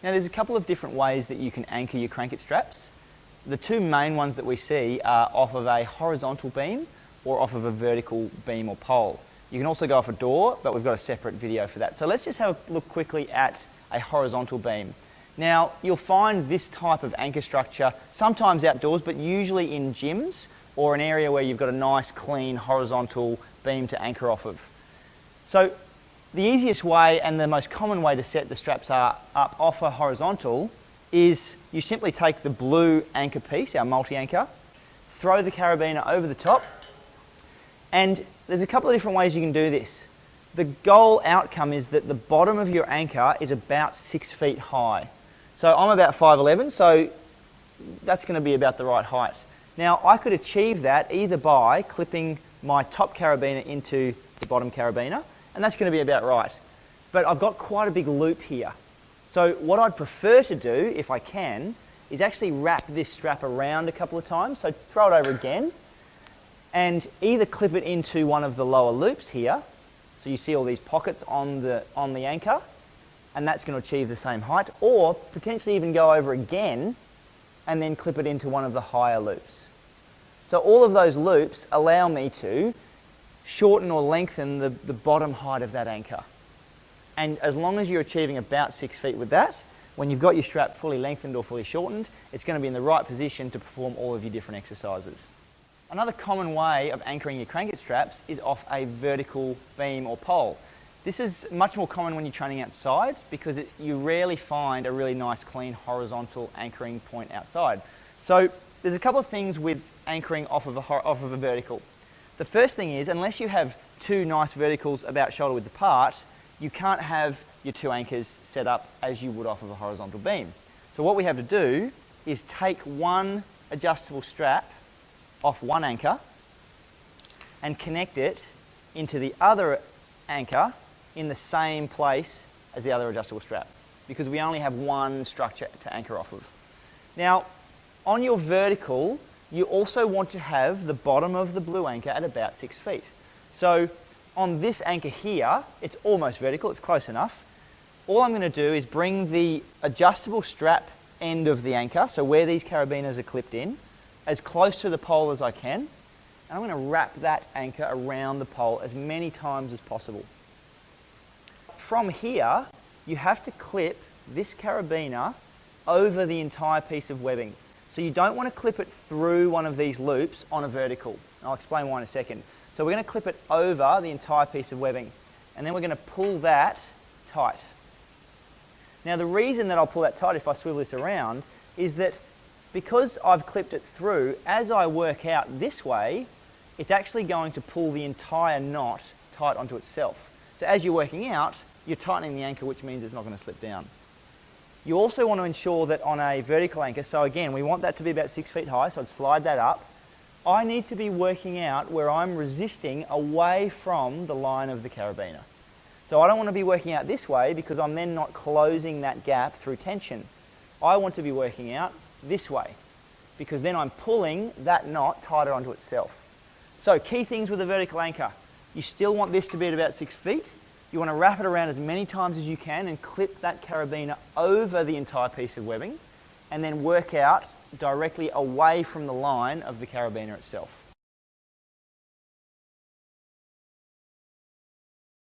Now there's a couple of different ways that you can anchor your CrankIt straps. The two main ones that we see are off of a horizontal beam or off of a vertical beam or pole. You can also go off a door, but we've got a separate video for that. So let's just have a look quickly at a horizontal beam. Now you'll find this type of anchor structure sometimes outdoors, but usually in gyms or an area where you've got a nice clean horizontal beam to anchor off of. So the easiest way and the most common way to set the straps up off a horizontal is you simply take the blue anchor piece, our multi-anchor, throw the carabiner over the top, and there's a couple of different ways you can do this. The goal outcome is that the bottom of your anchor is about 6 feet high. So I'm about 5'11", so that's going to be about the right height. Now I could achieve that either by clipping my top carabiner into the bottom carabiner, and that's going to be about right. But I've got quite a big loop here. So what I'd prefer to do, if I can, is actually wrap this strap around a couple of times. So throw it over again, and either clip it into one of the lower loops here. So you see all these pockets on the anchor, and that's going to achieve the same height, or potentially even go over again and then clip it into one of the higher loops. So all of those loops allow me to shorten or lengthen the bottom height of that anchor. And as long as you're achieving about 6 feet with that, when you've got your strap fully lengthened or fully shortened, it's going to be in the right position to perform all of your different exercises. Another common way of anchoring your CrankIt straps is off a vertical beam or pole. This is much more common when you're training outside because you rarely find a really nice clean horizontal anchoring point outside. So there's a couple of things with anchoring off of a vertical. The first thing is, unless you have two nice verticals about shoulder width apart, you can't have your two anchors set up as you would off of a horizontal beam. So what we have to do is take one adjustable strap off one anchor and connect it into the other anchor in the same place as the other adjustable strap, because we only have one structure to anchor off of. Now, on your vertical, you also want to have the bottom of the blue anchor at about 6 feet. So on this anchor here, it's almost vertical, it's close enough. All I'm going to do is bring the adjustable strap end of the anchor, so where these carabiners are clipped in, as close to the pole as I can, and I'm going to wrap that anchor around the pole as many times as possible. From here, you have to clip this carabiner over the entire piece of webbing. So you don't want to clip it through one of these loops on a vertical. I'll explain why in a second. So we're going to clip it over the entire piece of webbing, and then we're going to pull that tight. Now the reason that I'll pull that tight if I swivel this around is that because I've clipped it through, as I work out this way, it's actually going to pull the entire knot tight onto itself. So as you're working out, you're tightening the anchor, which means it's not going to slip down. You also want to ensure that on a vertical anchor, so again, we want that to be about 6 feet high, so I'd slide that up. I need to be working out where I'm resisting away from the line of the carabiner. So I don't want to be working out this way because I'm then not closing that gap through tension. I want to be working out this way because then I'm pulling that knot tighter onto itself. So key things with a vertical anchor. You still want this to be at about 6 feet. You want to wrap it around as many times as you can and clip that carabiner over the entire piece of webbing and then work out directly away from the line of the carabiner itself.